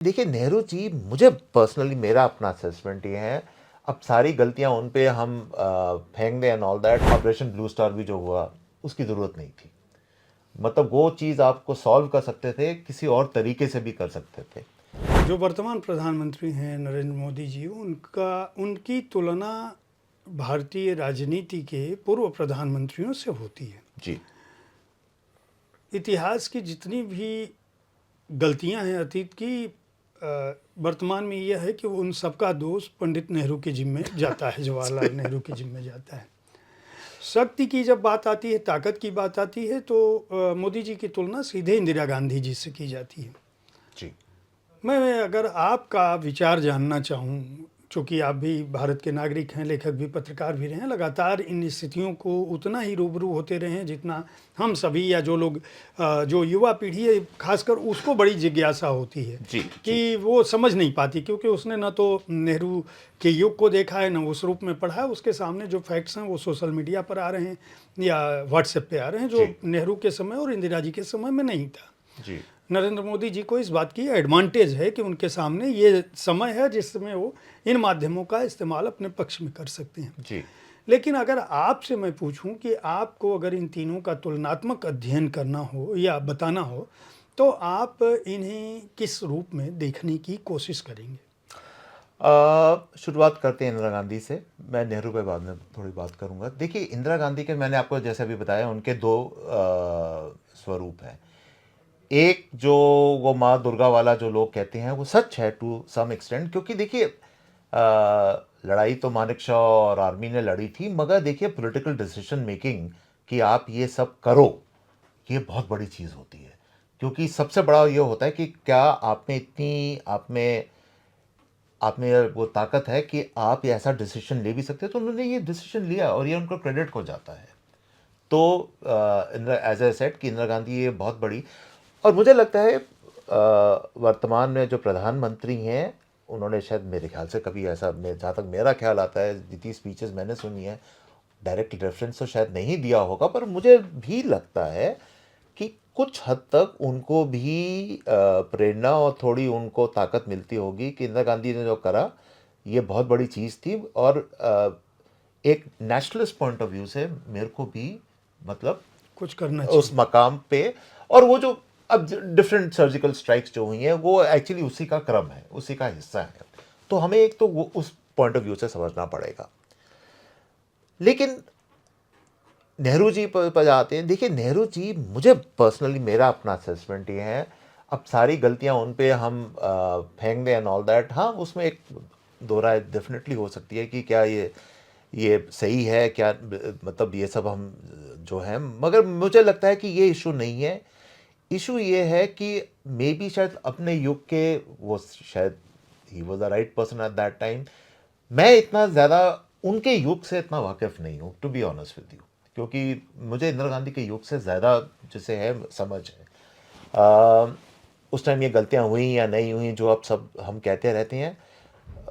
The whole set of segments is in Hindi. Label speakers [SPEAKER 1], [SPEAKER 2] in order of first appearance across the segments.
[SPEAKER 1] देखिए, नेहरू जी, मुझे पर्सनली मेरा अपना असेसमेंट ये है, अब सारी गलतियां उन पे हम फेंक दें and all that. Operation blue star भी जो हुआ, उसकी ज़रूरत नहीं थी। मतलब वो चीज़ आपको सॉल्व कर सकते थे, किसी और तरीके से भी कर सकते थे।
[SPEAKER 2] जो वर्तमान प्रधानमंत्री हैं नरेंद्र मोदी जी, उनकी तुलना भारतीय राजनीति के पूर्व प्रधानमंत्रियों से होती है।
[SPEAKER 1] जी।
[SPEAKER 2] इतिहास की जितनी भी गलतियां हैं अतीत की, वर्तमान में यह है कि उन सबका दोष पंडित नेहरू के जिम्मे जाता है, जवाहरलाल नेहरू के जिम्मे जाता है। शक्ति की जब बात आती है, ताकत की बात आती है, तो मोदी जी की तुलना सीधे इंदिरा गांधी जी से की जाती है।
[SPEAKER 1] जी।
[SPEAKER 2] मैं अगर आपका विचार जानना चाहूँ, चूँकि आप भी भारत के नागरिक हैं, लेखक भी, पत्रकार भी रहे हैं, लगातार इन स्थितियों को उतना ही रूबरू होते रहे हैं जितना हम सभी या जो लोग, जो युवा पीढ़ी है खासकर, उसको बड़ी जिज्ञासा होती है
[SPEAKER 1] जी। जी।
[SPEAKER 2] कि वो समझ नहीं पाती, क्योंकि उसने न तो नेहरू के युग को देखा है, न उस रूप में पढ़ा है। उसके सामने जो फैक्ट्स हैं वो सोशल मीडिया पर आ रहे हैं या व्हाट्सएप पे आ रहे हैं, जो
[SPEAKER 1] जी।
[SPEAKER 2] नेहरू के समय और इंदिरा जी के समय में नहीं था।
[SPEAKER 1] जी।
[SPEAKER 2] नरेंद्र मोदी जी को इस बात की एडवांटेज है कि उनके सामने ये समय है जिसमें वो इन माध्यमों का इस्तेमाल अपने पक्ष में कर सकते हैं।
[SPEAKER 1] जी।
[SPEAKER 2] लेकिन अगर आपसे मैं पूछूं कि आपको अगर इन तीनों का तुलनात्मक अध्ययन करना हो या बताना हो, तो आप इन्हें किस रूप में देखने की कोशिश करेंगे?
[SPEAKER 1] शुरुआत करते हैं इंदिरा गांधी से। मैं नेहरू पे बाद में थोड़ी बात करूंगा। देखिए, इंदिरा गांधी के मैंने आपको जैसे अभी बताया, उनके दो स्वरूप हैं। एक जो वो माँ दुर्गा वाला जो लोग कहते हैं, वो सच है टू सम एक्सटेंट, क्योंकि देखिए लड़ाई तो मानेकशॉ और आर्मी ने लड़ी थी, मगर देखिए पॉलिटिकल डिसीजन मेकिंग कि आप ये सब करो, ये बहुत बड़ी चीज़ होती है। क्योंकि सबसे बड़ा ये होता है कि क्या आप में वो ताकत है कि आप ये ऐसा डिसीजन ले भी सकते हैं। तो उन्होंने ये डिसीजन लिया और ये उनको क्रेडिट को जाता है। तो इंदिरा, एज ए सेट, कि इंदिरा गांधी ये बहुत बड़ी। और मुझे लगता है वर्तमान में जो प्रधानमंत्री हैं, उन्होंने शायद मेरे ख्याल से कभी ऐसा, जहाँ तक मेरा ख्याल आता है, जितनी स्पीचेस मैंने सुनी है, डायरेक्ट रेफरेंस तो शायद नहीं दिया होगा, पर मुझे भी लगता है कि कुछ हद तक उनको भी प्रेरणा और थोड़ी उनको ताकत मिलती होगी कि इंदिरा गांधी ने जो करा, ये बहुत बड़ी चीज़ थी। और एक नेशनलिस्ट पॉइंट ऑफ व्यू से मेरे को भी, मतलब,
[SPEAKER 2] कुछ करना
[SPEAKER 1] उस
[SPEAKER 2] चाहिए।
[SPEAKER 1] मकाम पे, और वो जो अब डिफरेंट सर्जिकल स्ट्राइक्स जो हुई हैं, वो एक्चुअली उसी का क्रम है, उसी का हिस्सा है। तो हमें एक तो वो उस पॉइंट ऑफ व्यू से समझना पड़ेगा। लेकिन नेहरू जी पर जाते हैं। देखिए, नेहरू जी, मुझे पर्सनली मेरा अपना असेसमेंट ये है, अब सारी गलतियां उन पे हम फेंक दें एंड ऑल दैट। हाँ, उसमें एक दो राय डेफिनेटली हो सकती है कि क्या ये सही है, क्या मतलब ये सब हम जो है, मगर मुझे लगता है कि ये इशू नहीं है। इशू ये है कि मे बी शायद अपने युग के वो, शायद he was the right person at that time. मैं इतना ज़्यादा उनके युग से इतना वाकिफ नहीं हूँ, to be honest with you, क्योंकि मुझे इंदिरा गांधी के युग से ज़्यादा जैसे है समझ है। उस टाइम ये गलतियाँ हुई या नहीं हुई, जो अब सब हम कहते रहते हैं,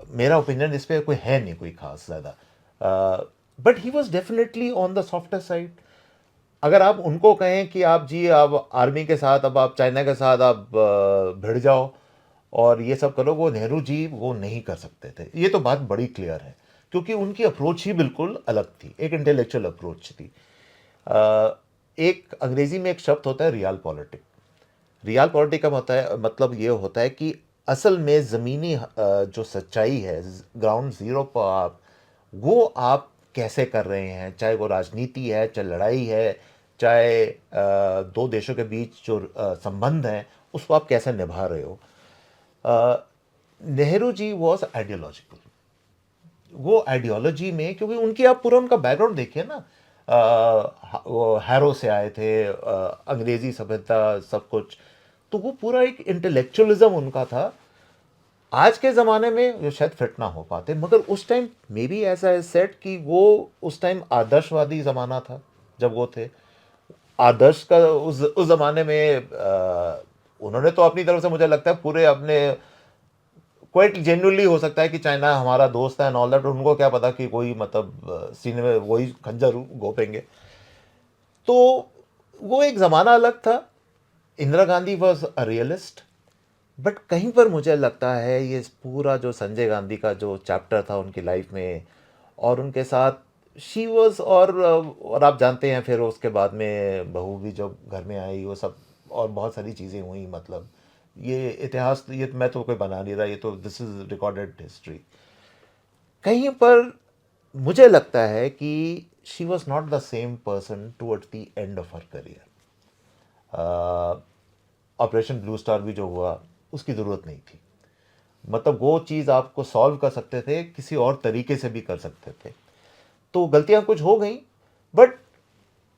[SPEAKER 1] मेरा ओपिनियन इस पर कोई है नहीं, कोई खास ज़्यादा। But he was definitely on the softer side. अगर आप उनको कहें कि आप जी, आप आर्मी के साथ, अब आप चाइना के साथ आप भिड़ जाओ और ये सब करो, वो नेहरू जी वो नहीं कर सकते थे। ये तो बात बड़ी क्लियर है, क्योंकि उनकी अप्रोच ही बिल्कुल अलग थी, एक इंटेलेक्चुअल अप्रोच थी। एक अंग्रेजी में एक शब्द होता है, रियल पॉलिटिक। रियल पॉलिटिक का मतलब ये होता है कि असल में ज़मीनी जो सच्चाई है, ग्राउंड ज़ीरो पर वो आप कैसे कर रहे हैं, चाहे वो राजनीति है, चाहे लड़ाई है, चाहे दो देशों के बीच जो संबंध हैं, उसको आप कैसे निभा रहे हो। Nehru ji was ideological. वो आइडियोलॉजी में, क्योंकि उनकी आप पूरा उनका बैकग्राउंड देखिए ना, वो हैरो से आए थे, अंग्रेजी सभ्यता सब कुछ, तो वो पूरा एक इंटेलेक्चुअलिज्म उनका था। आज के ज़माने में जो शायद फिट ना हो पाते, मगर उस टाइम मे बी ऐसा है सेट कि वो उस टाइम आदर्शवादी ज़माना था जब वो थे। आदर्श का उस ज़माने में उन्होंने तो अपनी तरफ से, मुझे लगता है, पूरे अपने, क्वाइट जेन्युइनली हो सकता है कि चाइना हमारा दोस्त है एंड ऑल दैट, उनको क्या पता कि कोई, मतलब, सीने में वही खंजर घोपेंगे। तो वो एक ज़माना अलग था। Indira Gandhi was a realist. But कहीं पर मुझे लगता है ये पूरा जो संजय गांधी का जो चैप्टर था उनकी लाइफ में, और उनके साथ शी वॉज, और आप जानते हैं फिर उसके बाद में बहू भी जब घर में आई वो सब, और बहुत सारी चीज़ें हुई, मतलब ये इतिहास, ये मैं तो कोई बना नहीं रहा, ये तो दिस इज़ रिकॉर्डेड हिस्ट्री। कहीं पर मुझे लगता है कि she was not the same person towards the end of her career. Operation blue star भी जो हुआ उसकी ज़रूरत नहीं थी, मतलब वो चीज़ आपको सॉल्व कर सकते थे, किसी और तरीके से भी कर सकते थे। तो गलतियां कुछ हो गई, but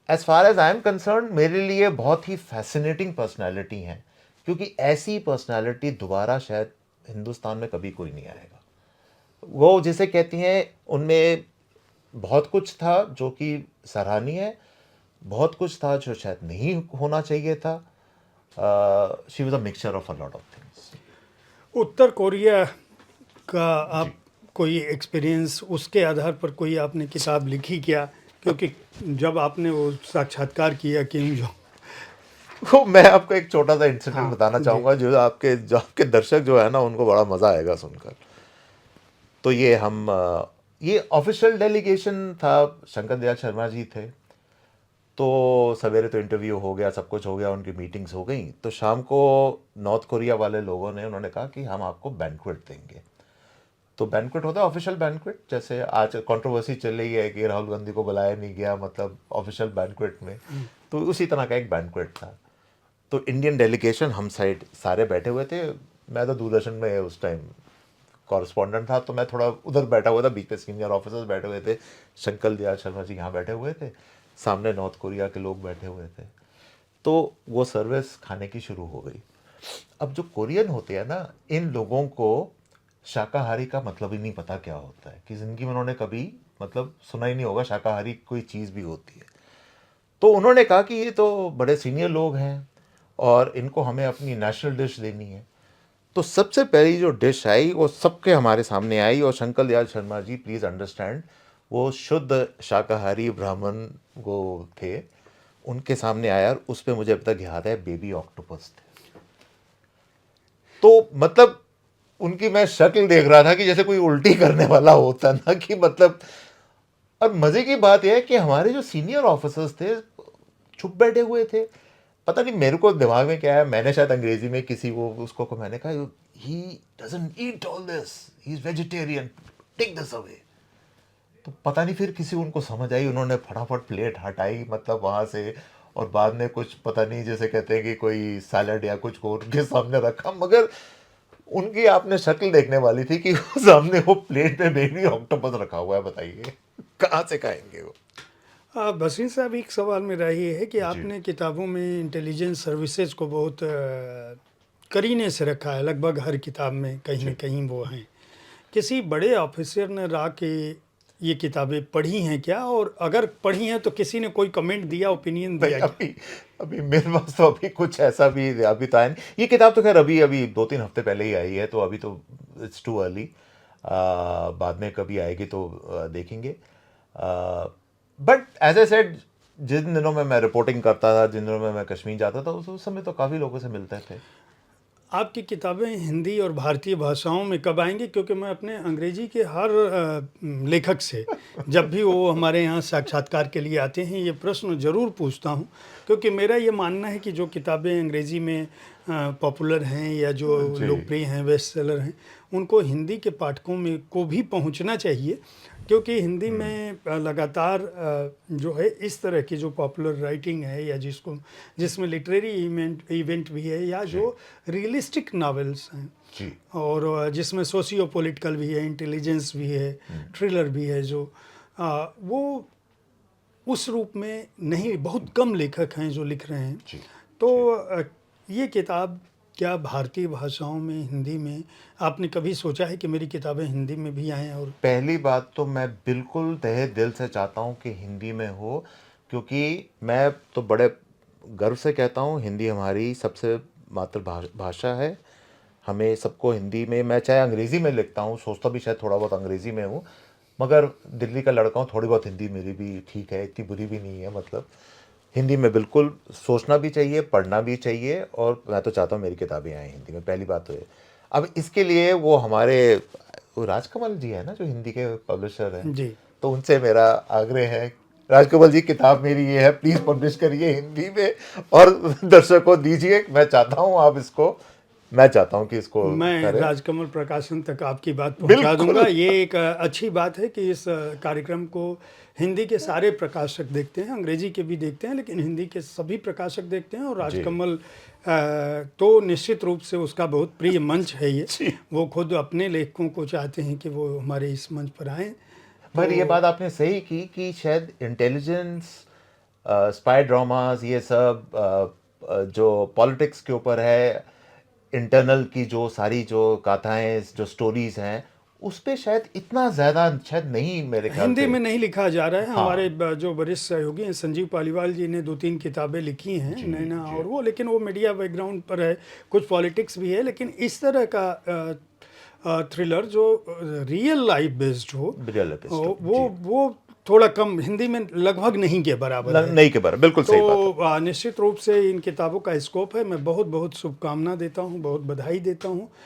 [SPEAKER 1] as far as I am concern मेरे लिए बहुत ही फैसिनेटिंग पर्सनैलिटी हैं, क्योंकि ऐसी पर्सनैलिटी दोबारा शायद हिंदुस्तान में कभी कोई नहीं आएगा। वो जिसे कहती हैं उनमें बहुत कुछ था जो कि सराहनीय है, बहुत कुछ था जो शायद नहीं होना चाहिए था। She was a mixture of a lot of things.
[SPEAKER 2] Uttar Korea का आप कोई एक्सपीरियंस, उसके आधार पर कोई आपने किताब लिखी क्या? क्योंकि जब आपने वो साक्षात्कार किया किम जोंग,
[SPEAKER 1] तो मैं आपको एक छोटा सा इंसिडेंट
[SPEAKER 2] हाँ
[SPEAKER 1] बताना
[SPEAKER 2] जी,
[SPEAKER 1] चाहूँगा जो आपके दर्शक जो है ना उनको बड़ा मज़ा आएगा सुनकर। तो ये ऑफिशियल डेलीगेशन था, शंकर दयाल शर्मा जी थे। तो सवेरे तो इंटरव्यू हो गया, सब कुछ हो गया, उनकी मीटिंग्स हो गई। तो शाम को नॉर्थ कोरिया वाले लोगों ने उन्होंने कहा कि हम आपको बैंक्वेट देंगे। तो बैंक्वेट होता है ऑफिशियल बैंक्वेट, जैसे आज कंट्रोवर्सी चल रही है कि राहुल गांधी को बुलाया नहीं गया, मतलब ऑफिशियल बैंक्वेट में, तो उसी तरह का एक बैंक्वेट था। तो इंडियन डेलीगेशन हम साइड सारे बैठे हुए थे। मैं तो दूरदर्शन में उस टाइम कॉरेस्पॉन्डेंट था, तो मैं थोड़ा उधर बैठा हुआ था, बीच में सीनियर ऑफिसर्स बैठे हुए थे, शंकर दयाल शर्मा जी यहाँ बैठे हुए थे, सामने नॉर्थ कोरिया के लोग बैठे हुए थे। तो वो सर्विस खाने की शुरू हो गई। अब जो कोरियन होते हैं ना, इन लोगों को शाकाहारी का मतलब ही नहीं पता क्या होता है, कि ज़िंदगी में उन्होंने कभी मतलब सुना ही नहीं होगा शाकाहारी कोई चीज़ भी होती है। तो उन्होंने कहा कि ये तो बड़े सीनियर लोग हैं और इनको हमें अपनी नेशनल डिश देनी है। तो सबसे पहली जो डिश आई वो सबके हमारे सामने आई, और शंकर दयाल शर्मा जी प्लीज़ अंडरस्टैंड वो शुद्ध शाकाहारी ब्राह्मण वो थे, उनके सामने आया, और उस पर मुझे अब तक याद है बेबी ऑक्टोपस थे। तो मतलब उनकी मैं शक्ल देख रहा था कि जैसे कोई उल्टी करने वाला होता ना, कि मतलब। और मजे की बात यह है कि हमारे जो सीनियर ऑफिसर्स थे चुप बैठे हुए थे। पता नहीं मेरे को दिमाग में क्या है, मैंने शायद अंग्रेजी में किसी वो उसको को मैंने कहा he doesn't eat all this, he is vegetarian, take this away. तो पता नहीं फिर किसी उनको समझ आई, उन्होंने फटाफट प्लेट हटाई मतलब वहां से, और बाद में कुछ पता नहीं जैसे कहते हैं कि कोई सैलड या कुछ को उनके सामने रखा, मगर उनकी आपने शक्ल देखने वाली थी कि वो सामने वो प्लेट में बेबी ऑक्टोपस रखा हुआ है, बताइए कहाँ से खाएंगे वो।
[SPEAKER 2] बशीर साहब, एक सवाल मेरा ये है कि
[SPEAKER 1] जी
[SPEAKER 2] आपने किताबों में इंटेलिजेंस सर्विसेज को बहुत करीने से रखा है, लगभग हर किताब में कहीं न
[SPEAKER 1] जी।
[SPEAKER 2] कहीं वो हैं। किसी बड़े ऑफिसर ने रा के ये किताबें पढ़ी हैं क्या? और अगर पढ़ी हैं तो किसी ने कोई कमेंट दिया, ओपिनियन
[SPEAKER 1] नहीं,
[SPEAKER 2] दिया क्या?
[SPEAKER 1] अभी अभी मेरे पास तो अभी कुछ ऐसा भी अभी तो आया नहीं। ये किताब तो खैर अभी अभी 2-3 हफ्ते पहले ही आई है, तो अभी तो इट्स टू अर्ली। बाद में कभी आएगी तो देखेंगे। बट एज ए सेड, जिन दिनों में मैं रिपोर्टिंग करता था, जिन दिनों में मैं कश्मीर जाता था, उस समय तो काफ़ी लोगों से मिलते थे।
[SPEAKER 2] आपकी किताबें हिंदी और भारतीय भाषाओं में कब आएंगी? क्योंकि मैं अपने अंग्रेजी के हर लेखक से, जब भी वो हमारे यहाँ साक्षात्कार के लिए आते हैं, ये प्रश्न ज़रूर पूछता हूँ। क्योंकि मेरा ये मानना है कि जो किताबें अंग्रेजी में पॉपुलर हैं या जो
[SPEAKER 1] जी
[SPEAKER 2] लोकप्रिय हैं, बेस्ट सेलर हैं, उनको हिंदी के पाठकों में को भी पहुँचना चाहिए। क्योंकि हिंदी में लगातार जो है इस तरह की जो पॉपुलर राइटिंग है, या जिसमें लिटरेरी इवेंट भी है, या जो रियलिस्टिक नावल्स हैं,
[SPEAKER 1] जी
[SPEAKER 2] और जिसमें सोशियो पॉलिटिकल भी है, इंटेलिजेंस भी है, थ्रिलर भी है, जो वो उस रूप में नहीं, बहुत कम लेखक हैं जो लिख रहे हैं।
[SPEAKER 1] जी
[SPEAKER 2] तो ये किताब क्या भारतीय भाषाओं में, हिंदी में, आपने कभी सोचा है कि मेरी किताबें हिंदी में भी आएँ? और
[SPEAKER 1] पहली बात तो मैं बिल्कुल तहे दिल से चाहता हूँ कि हिंदी में हो, क्योंकि मैं तो बड़े गर्व से कहता हूँ हिंदी हमारी सबसे भाषा है। हमें सबको हिंदी में, मैं चाहे अंग्रेज़ी में लिखता हूँ, सोचता भी शायद थोड़ा बहुत अंग्रेज़ी में हूँ, मगर दिल्ली का लड़का हूँ, थोड़ी बहुत हिंदी मेरी भी ठीक है, इतनी बुरी भी नहीं है मतलब। हिंदी में बिल्कुल सोचना भी चाहिए, पढ़ना भी चाहिए, और मैं तो चाहता हूँ मेरी किताबें आएँ हिंदी में, पहली बात तो ये। अब इसके लिए वो हमारे वो राजकमल जी है ना जो हिंदी के पब्लिशर हैं,
[SPEAKER 2] जी।
[SPEAKER 1] तो उनसे मेरा आग्रह है, राजकमल जी किताब मेरी ये है, प्लीज़ पब्लिश करिए हिंदी में और दर्शकों को दीजिए। मैं चाहता हूँ आप इसको, मैं चाहता हूँ कि इसको
[SPEAKER 2] मैं
[SPEAKER 1] करें।
[SPEAKER 2] राजकमल प्रकाशन तक आपकी बात पहुंचा
[SPEAKER 1] बिल्कुल।
[SPEAKER 2] दूंगा। ये एक अच्छी बात है कि इस कार्यक्रम को हिंदी के सारे प्रकाशक देखते हैं, अंग्रेजी के भी देखते हैं, लेकिन हिंदी के सभी प्रकाशक देखते हैं। और
[SPEAKER 1] जी।
[SPEAKER 2] राजकमल तो निश्चित रूप से उसका बहुत प्रिय मंच है ये।
[SPEAKER 1] जी।
[SPEAKER 2] वो खुद अपने लेखकों को चाहते हैं कि वो हमारे इस मंच पर आएँ।
[SPEAKER 1] पर ये बात आपने सही की कि शायद इंटेलिजेंस, स्पाई ड्रामास, ये सब जो पॉलिटिक्स के ऊपर है, इंटरनल की जो सारी जो गाथाएं, जो स्टोरीज हैं, उस पे शायद इतना ज़्यादा शायद नहीं, मेरे ख्याल
[SPEAKER 2] हिंदी
[SPEAKER 1] से।
[SPEAKER 2] में नहीं लिखा जा रहा है।
[SPEAKER 1] हाँ।
[SPEAKER 2] हमारे जो वरिष्ठ सहयोगी हैं, संजीव पालीवाल जी ने 2-3 किताबें लिखी हैं,
[SPEAKER 1] जी,
[SPEAKER 2] नैना
[SPEAKER 1] जी।
[SPEAKER 2] और वो, लेकिन वो मीडिया बैकग्राउंड पर है, कुछ पॉलिटिक्स भी है। लेकिन इस तरह का थ्रिलर जो रियल लाइफ बेस्ड हो,
[SPEAKER 1] रियल एपिस्ट,
[SPEAKER 2] वो थोड़ा कम, हिंदी में लगभग नहीं के बराबर है।
[SPEAKER 1] नहीं के बारे, बिल्कुल सही बात है।
[SPEAKER 2] तो निश्चित रूप से इन किताबों का स्कोप है। मैं बहुत बहुत शुभकामना देता हूँ, बहुत बधाई देता हूँ।